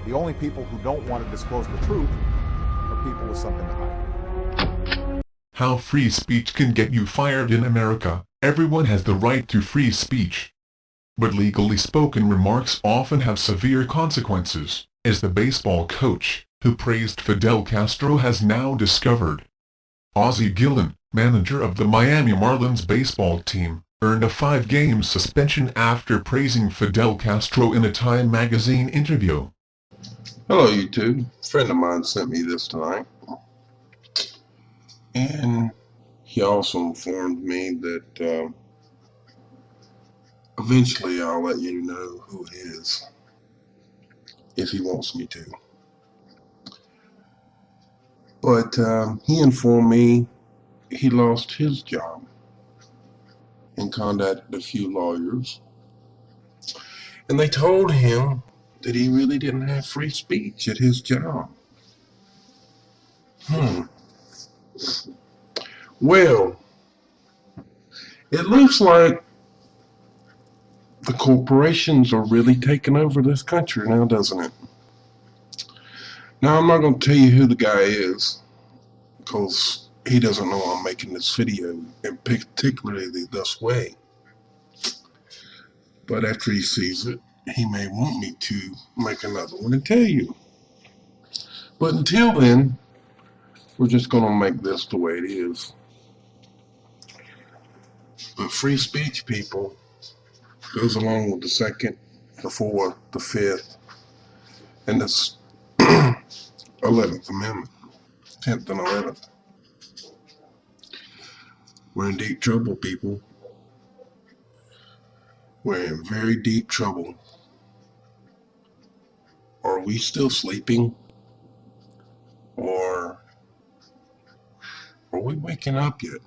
The only people who don't want to disclose the truth are people with something to hide. How free speech can get you fired in America. Everyone has the right to free speech. But legally spoken remarks often have severe consequences, as the baseball coach, who praised Fidel Castro, has now discovered. Ozzie Gillen, manager of the Miami Marlins baseball team, earned a 5-game suspension after praising Fidel Castro in a Time magazine interview. Hello YouTube, a friend of mine sent me this tonight, and he also informed me that eventually I'll let you know who it is, if he wants me to. But he informed me he lost his job and contacted a few lawyers, and they told him that he really didn't have free speech at his job. Well, it looks like the corporations are really taking over this country now, doesn't it? Now, I'm not going to tell you who the guy is, because he doesn't know I'm making this video, and particularly this way. But after he sees it, he may want me to make another one and tell you. But until then, we're just going to make this the way it is. But free speech, people, goes along with the Second, the Fourth, the Fifth, and the 11th Amendment, 10th and 11th. We're in deep trouble, people. We're in very deep trouble. Are we still sleeping? Or are we waking up yet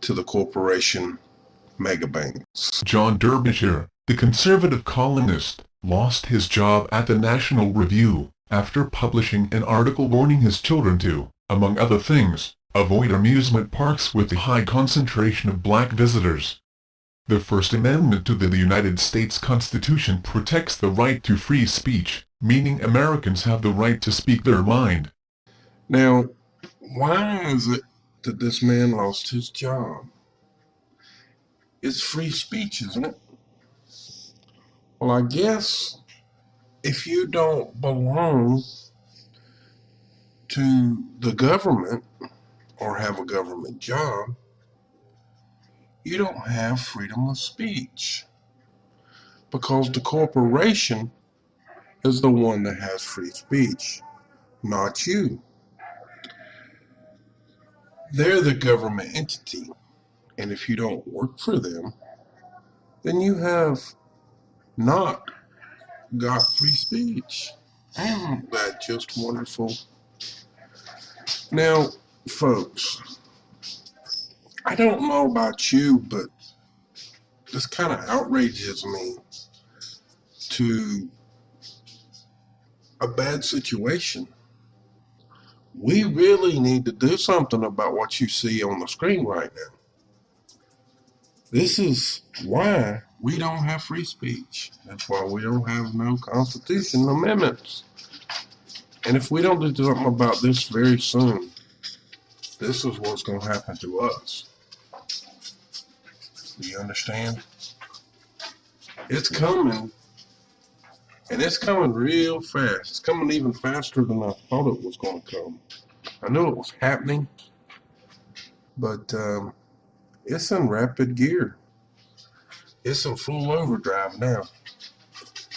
to the corporation mega banks? John Derbyshire, the conservative columnist, lost his job at the National Review after publishing an article warning his children to, among other things, avoid amusement parks with a high concentration of black visitors. The First Amendment to the United States Constitution protects the right to free speech, meaning Americans have the right to speak their mind. Now, why is it that this man lost his job? It's free speech, isn't it? Well, I guess if you don't belong to the government or have a government job, you don't have freedom of speech, because the corporation is the one that has free speech, not you. They're the government entity, and if you don't work for them, then you have not got free speech. Isn't that just wonderful? Now, folks, I don't know about you, but this kind of outrages me to a bad situation. We really need to do something about what you see on the screen right now. This is why we don't have free speech. That's why we don't have no constitutional amendments. And if we don't do something about this very soon, this is what's going to happen to us. Do you understand? It's coming. And it's coming real fast. It's coming even faster than I thought it was going to come. I knew it was happening, but it's in rapid gear. It's in full overdrive now.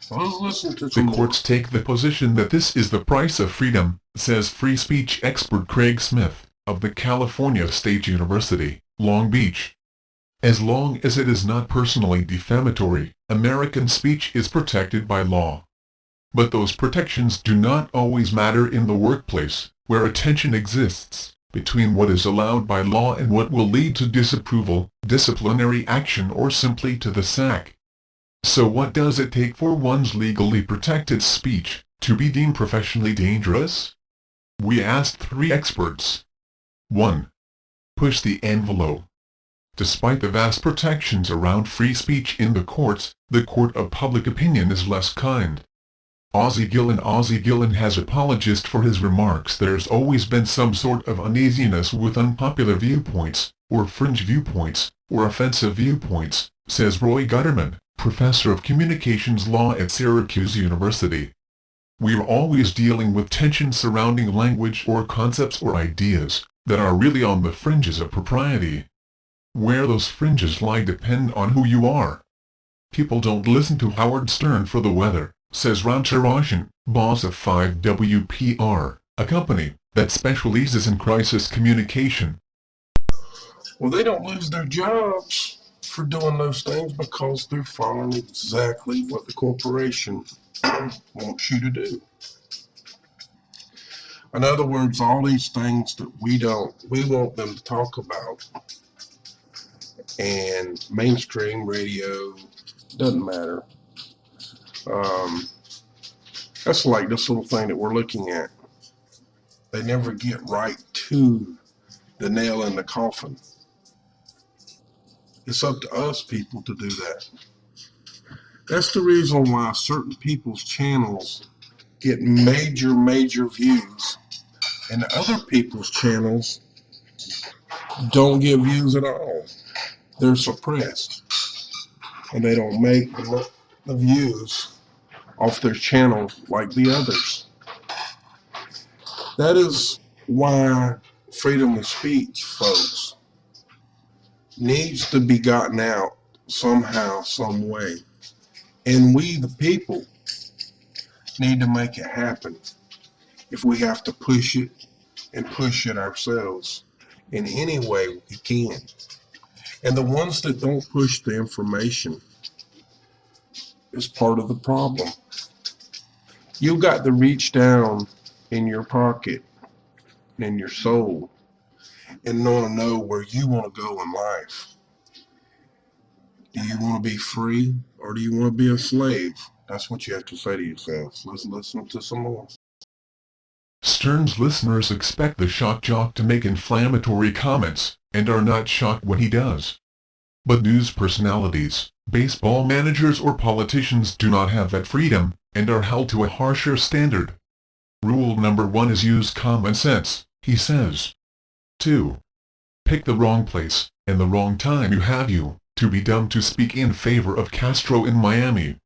So let's listen to some The courts take the position that this is the price of freedom, says free speech expert Craig Smith, of the California State University, Long Beach. As long as it is not personally defamatory, American speech is protected by law. But those protections do not always matter in the workplace, where a tension exists between what is allowed by law and what will lead to disapproval, disciplinary action, or simply to the sack. So what does it take for one's legally protected speech to be deemed professionally dangerous? We asked 3 experts. 1. Push the envelope. Despite the vast protections around free speech in the courts, the court of public opinion is less kind. Ozzie Gillen has apologized for his remarks. There's always been some sort of uneasiness with unpopular viewpoints, or fringe viewpoints, or offensive viewpoints, says Roy Gutterman, professor of communications law at Syracuse University. We're always dealing with tension surrounding language or concepts or ideas that are really on the fringes of propriety. Where those fringes lie depend on who you are. People don't listen to Howard Stern for the weather, says Ron Tarashian, boss of 5WPR, a company that specializes in crisis communication. Well, they don't lose their jobs for doing those things because they're following exactly what the corporation wants you to do. In other words, all these things that we want them to talk about, and mainstream radio, doesn't matter. That's like this little thing that we're looking at. They never get right to the nail in the coffin. It's up to us people to do that. That's the reason why certain people's channels get major views, and other people's channels don't get views at all. They're suppressed, and they don't make the views off their channel like the others. That is why freedom of speech, folks, needs to be gotten out somehow, some way. And we, the people, need to make it happen. If we have to push it and push it ourselves in any way we can. And the ones that don't push the information is part of the problem. You've got to reach down in your pocket and in your soul and want to know where you want to go in life. Do you want to be free or do you want to be a slave? That's what you have to say to yourself. Let's listen to some more. Stern's listeners expect the shock jock to make inflammatory comments, and are not shocked when he does. But news personalities, baseball managers or politicians do not have that freedom, and are held to a harsher standard. Rule number 1 is use common sense, he says. 2. Pick the wrong place, and the wrong time. You have to be dumb to speak in favor of Castro in Miami.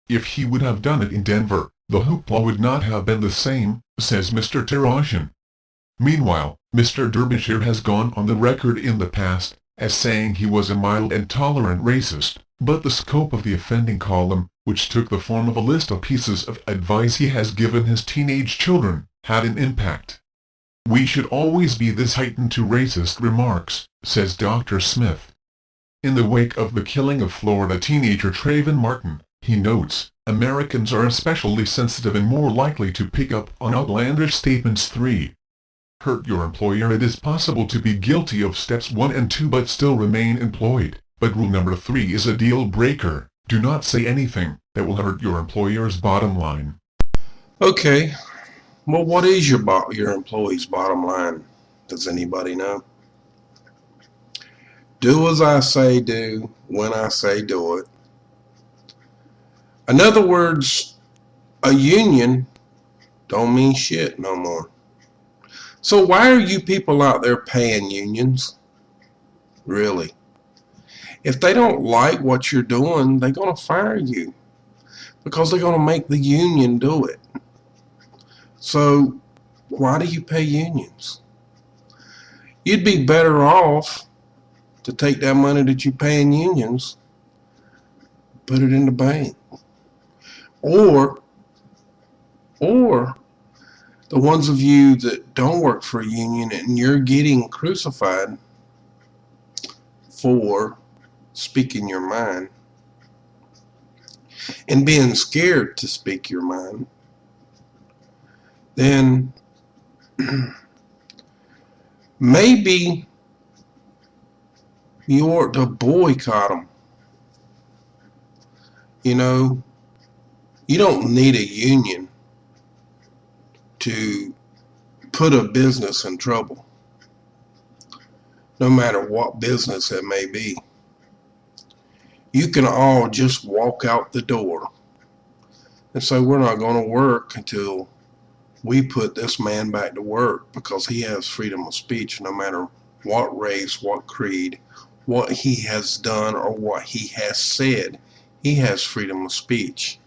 If he would have done it in Denver, the hoopla would not have been the same, says Mr. Tarashian. Meanwhile, Mr. Derbyshire has gone on the record in the past as saying he was a mild and tolerant racist, but the scope of the offending column, which took the form of a list of pieces of advice he has given his teenage children, had an impact. We should always be this heightened to racist remarks, says Dr. Smith. In the wake of the killing of Florida teenager Trayvon Martin, he notes, Americans are especially sensitive and more likely to pick up on outlandish statements. 3. Hurt your employer. It is possible to be guilty of steps 1 and 2 but still remain employed, but rule number 3 is a deal breaker. Do not say anything that will hurt your employer's bottom line. Okay, well, what is your employee's bottom line? Does anybody know? Do as I say do, when I say do it. In other words, a union don't mean shit no more. So why are you people out there paying unions? Really? If they don't like what you're doing, they're going to fire you because they're going to make the union do it. So why do you pay unions? You'd be better off to take that money that you pay in unions, put it in the bank. Or the ones of you that don't work for a union and you're getting crucified for speaking your mind and being scared to speak your mind, then maybe you ought to boycott them. You know, you don't need a union to put a business in trouble, no matter what business it may be. You can all just walk out the door and say we're not going to work until we put this man back to work, because he has freedom of speech no matter what race, what creed, what he has done, or what he has said. He has freedom of speech.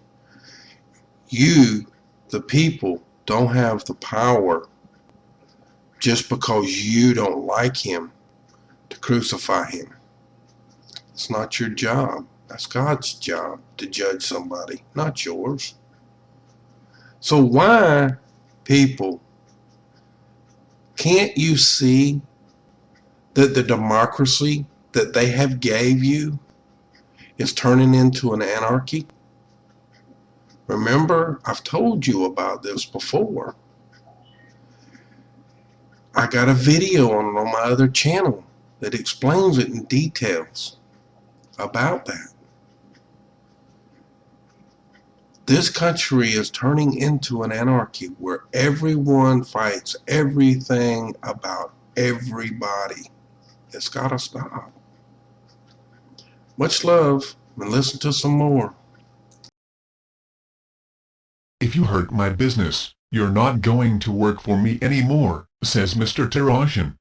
You, the people, don't have the power just because you don't like him to crucify him. It's not your job. That's God's job to judge somebody, not yours. So why, people, can't you see that the democracy that they have gave you is turning into an anarchy? Remember, I've told you about this before. I got a video on it on my other channel that explains it in details about that. This country is turning into an anarchy where everyone fights everything about everybody. It's got to stop. Much love, and listen to some more. If you hurt my business, you're not going to work for me anymore, says Mr. Tarajan.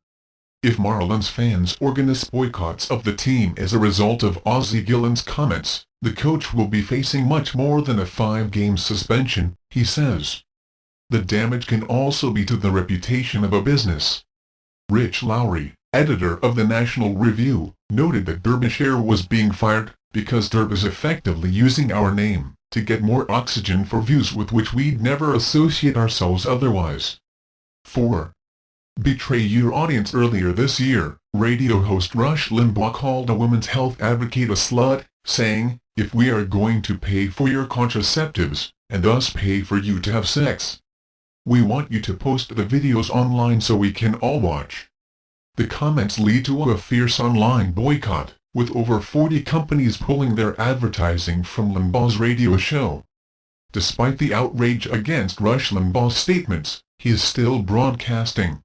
If Marlins fans organize boycotts of the team as a result of Ozzie Gillen's comments, the coach will be facing much more than a 5-game suspension, he says. The damage can also be to the reputation of a business. Rich Lowry, editor of the National Review, noted that Derbyshire was being fired because Derb is effectively using our name to get more oxygen for views with which we'd never associate ourselves otherwise. 4. Betray your audience. Earlier this year, radio host Rush Limbaugh called a women's health advocate a slut, saying, "If we are going to pay for your contraceptives, and thus pay for you to have sex, we want you to post the videos online so we can all watch." The comments lead to a fierce online boycott, with over 40 companies pulling their advertising from Limbaugh's radio show. Despite the outrage against Rush Limbaugh's statements, he is still broadcasting.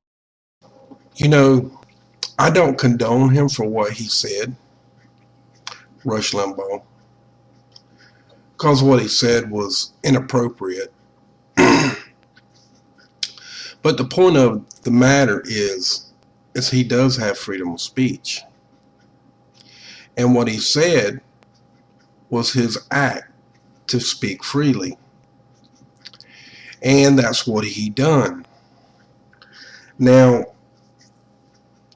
You know, I don't condone him for what he said, Rush Limbaugh, because what he said was inappropriate. But the point of the matter is he does have freedom of speech. And what he said was his act to speak freely. And that's what he done. Now,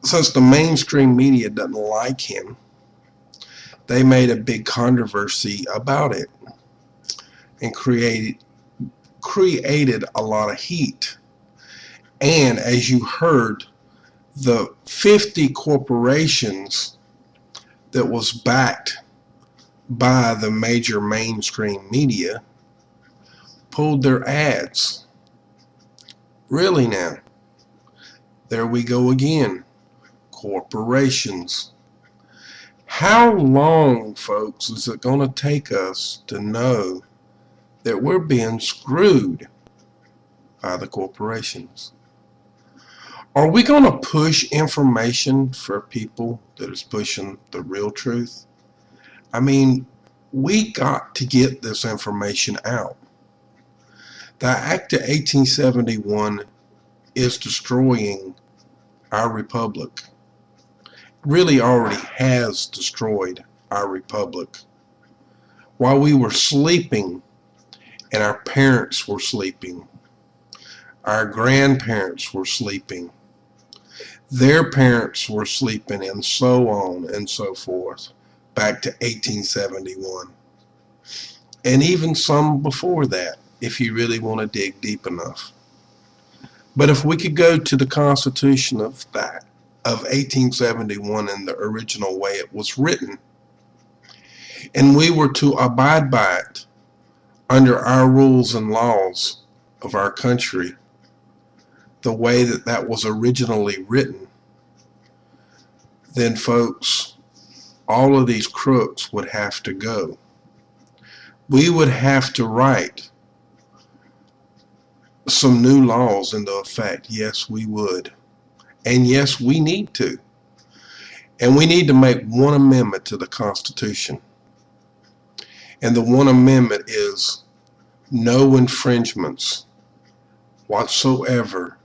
since the mainstream media doesn't like him, they made a big controversy about it and created a lot of heat. And as you heard, the 50 corporations that was backed by the major mainstream media pulled their ads. Really now? There we go again. Corporations. How long, folks, is it going to take us to know that we're being screwed by the corporations? Are we going to push information for people that is pushing the real truth? I mean, we got to get this information out. The Act of 1871 is destroying our republic. Really already has destroyed our republic. While we were sleeping and our parents were sleeping, our grandparents were sleeping, their parents were sleeping, and so on and so forth, back to 1871. And even some before that, if you really want to dig deep enough. But if we could go to the Constitution of 1871 in the original way it was written, and we were to abide by it under our rules and laws of our country, the way that was originally written, then folks, all of these crooks would have to go. We would have to write some new laws into effect. Yes, we would. And yes, we need to. And we need to make one amendment to the Constitution. And the one amendment is no infringements whatsoever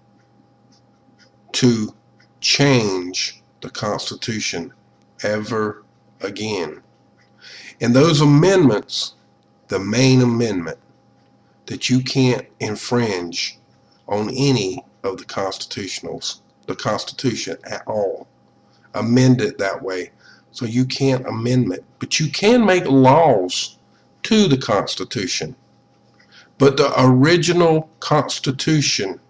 to change the Constitution ever again. And those amendments, the main amendment, that you can't infringe on any of the Constitution at all. Amend it that way. So you can't amend it. But you can make laws to the Constitution. But the original Constitution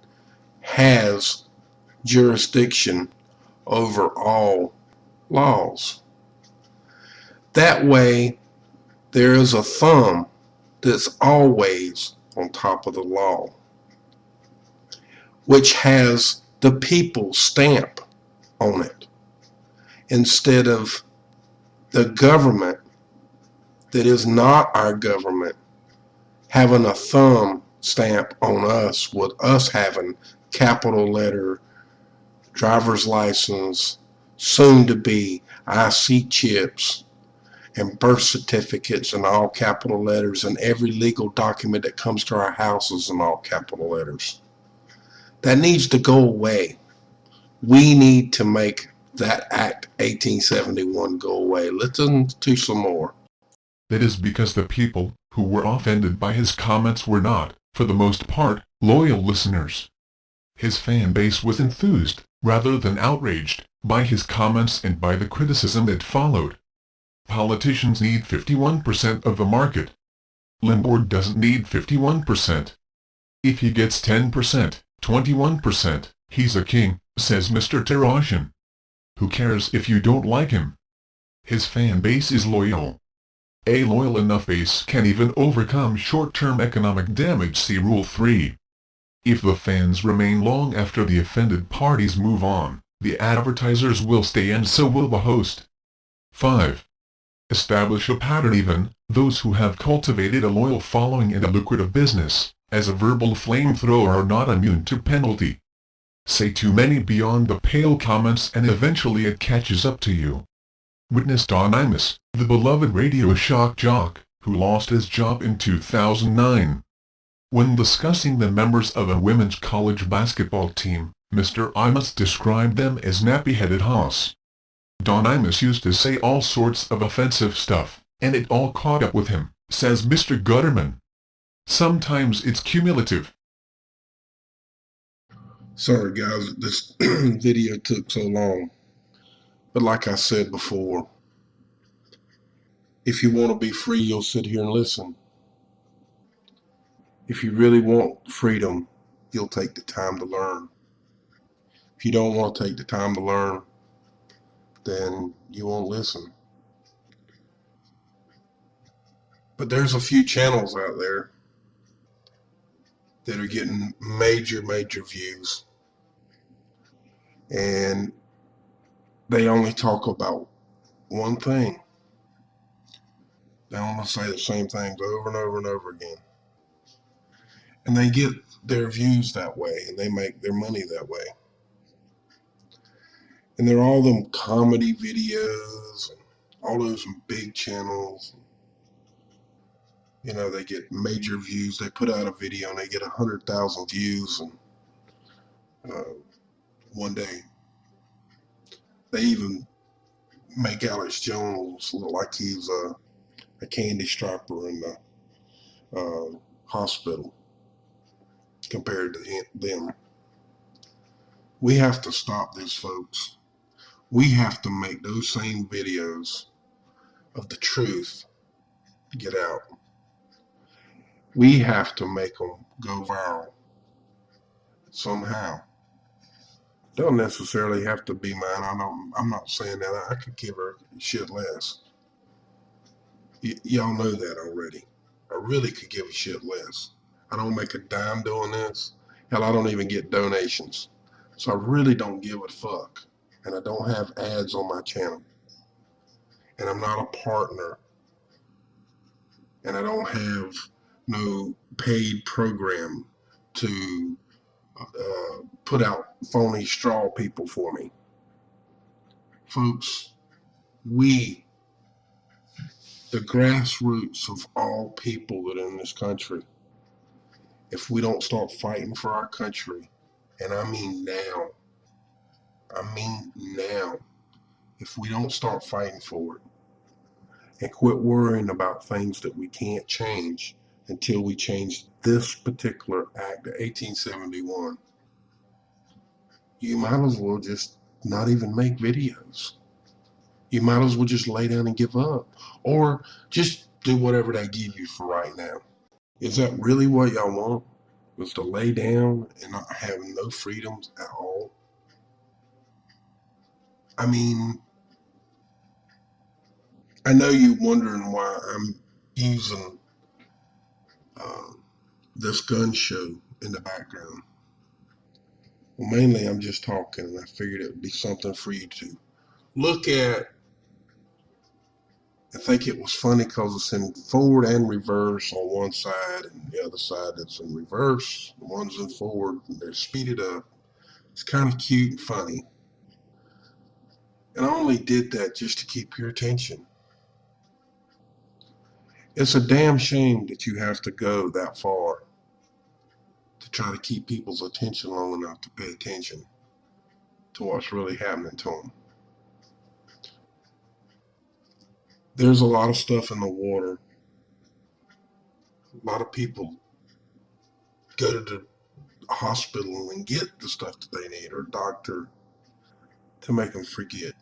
has jurisdiction over all laws. That way, there is a thumb that's always on top of the law, which has the people's stamp on it, instead of the government that is not our government having a thumb stamp on us, with us having capital letter, driver's license, soon to be IC chips, and birth certificates in all capital letters, and every legal document that comes to our houses in all capital letters. That needs to go away. We need to make that Act 1871 go away. Listen to some more. That is because the people who were offended by his comments were not, for the most part, loyal listeners. His fan base was enthused, rather than outraged, by his comments and by the criticism that followed. Politicians need 51% of the market. Limbourg doesn't need 51%. If he gets 10%, 21%, he's a king, says Mr. Tarashian. Who cares if you don't like him? His fan base is loyal. A loyal enough base can even overcome short-term economic damage. See Rule 3. If the fans remain long after the offended parties move on, the advertisers will stay and so will the host. 5. Establish a pattern. Even those who have cultivated a loyal following and a lucrative business as a verbal flamethrower are not immune to penalty. Say too many beyond the pale comments and eventually it catches up to you. Witness Don Imus, the beloved radio shock jock, who lost his job in 2009. When discussing the members of a women's college basketball team, Mr. Imus described them as nappy-headed hoss. Don Imus used to say all sorts of offensive stuff, and it all caught up with him, says Mr. Gutterman. Sometimes it's cumulative. Sorry guys, this video took so long. But like I said before, if you want to be free, you'll sit here and listen. If you really want freedom, you'll take the time to learn. If you don't want to take the time to learn, then you won't listen. But there's a few channels out there that are getting major views, and they only talk about one thing. They only say the same things over and over and over again. And they get their views that way, and they make their money that way. And they're all them comedy videos, and all those big channels. You know, they get major views. They put out a video and they get 100,000 views, and one day they even make Alex Jones look like he's a candy striper in the hospital compared to them. We have to stop this, folks. We have to make those same videos of the truth get out. We have to make them go viral somehow. Don't necessarily have to be mine. I'm not saying that. I could give her shit less. Y'all know that already. I really could give a shit less. I don't make a dime doing this. Hell, I don't even get donations. So I really don't give a fuck. And I don't have ads on my channel. And I'm not a partner. And I don't have no paid program to put out phony straw people for me. Folks, we, the grassroots of all people that are in this country, if we don't start fighting for our country, and I mean now, if we don't start fighting for it and quit worrying about things that we can't change until we change this particular act of 1871, you might as well just not even make videos. You might as well just lay down and give up, or just do whatever they give you for right now. Is that really what y'all want? Was to lay down and not have no freedoms at all? I mean, I know you're wondering why I'm using this gun show in the background. Well, mainly I'm just talking, and I figured it would be something for you to look at. I think it was funny because it's in forward and reverse on one side, and the other side that's in reverse. The one's in forward, and they're speeded up. It's kind of cute and funny. And I only did that just to keep your attention. It's a damn shame that you have to go that far to try to keep people's attention long enough to pay attention to what's really happening to them. There's a lot of stuff in the water. A lot of people go to the hospital and get the stuff that they need, or doctor, to make them forget.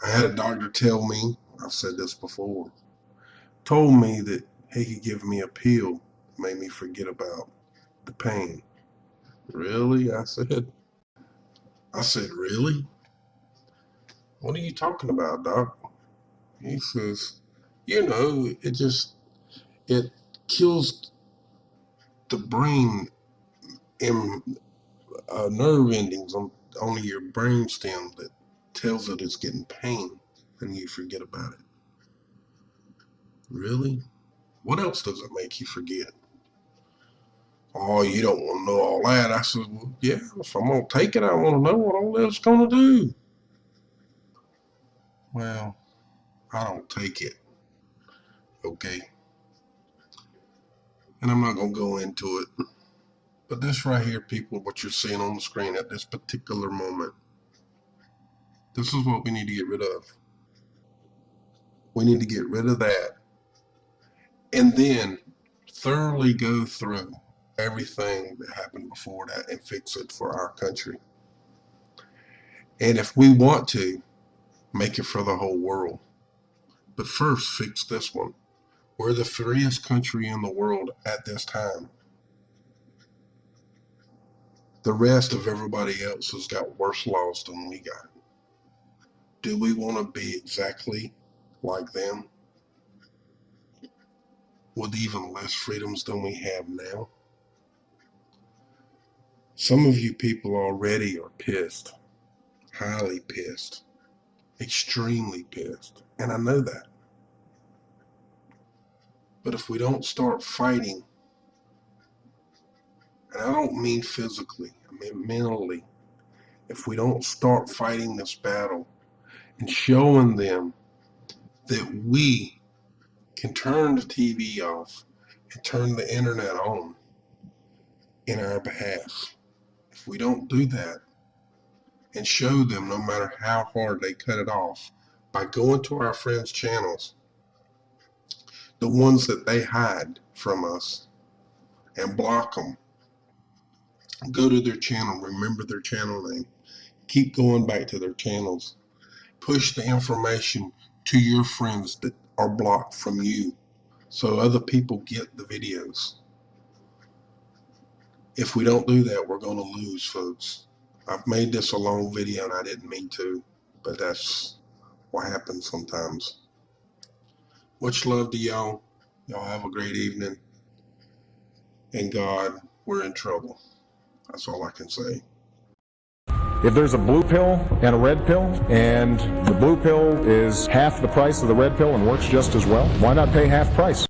I had a doctor tell me, I've said this before, told me that he could give me a pill that made me forget about the pain. Really? I said, really? What are you talking about, doc? He says, it kills the brain and nerve endings on your brain stem that tells it it's getting pain, and you forget about it. Really? What else does it make you forget? Oh, you don't want to know all that. I said, well, yeah, if I'm going to take it, I want to know what all that's going to do. Well, I don't take it. Okay? And I'm not going to go into it. But this right here, people, what you're seeing on the screen at this particular moment, this is what we need to get rid of. We need to get rid of that. And then thoroughly go through everything that happened before that and fix it for our country. And if we want to, make it for the whole world. But first, fix this one. We're the freest country in the world at this time. The rest of everybody else has got worse laws than we got. Do we want to be exactly like them, with even less freedoms than we have now? Some of you people already are pissed, highly pissed, extremely pissed, and I know that. But if we don't start fighting, and I don't mean physically, I mean mentally, if we don't start fighting this battle and showing them that we can turn the TV off and turn the internet on in our behalf, if we don't do that and show them, no matter how hard they cut it off, by going to our friends' channels, the ones that they hide from us, and block them, go to their channel, remember their channel name, keep going back to their channels, push the information to your friends that are blocked from you so other people get the videos. If we don't do that, we're going to lose, folks. I've made this a long video and I didn't mean to, but that's what happens sometimes. Much love to y'all. Y'all have a great evening. And God, we're in trouble. That's all I can say. If there's a blue pill and a red pill, and the blue pill is half the price of the red pill and works just as well, why not pay half price?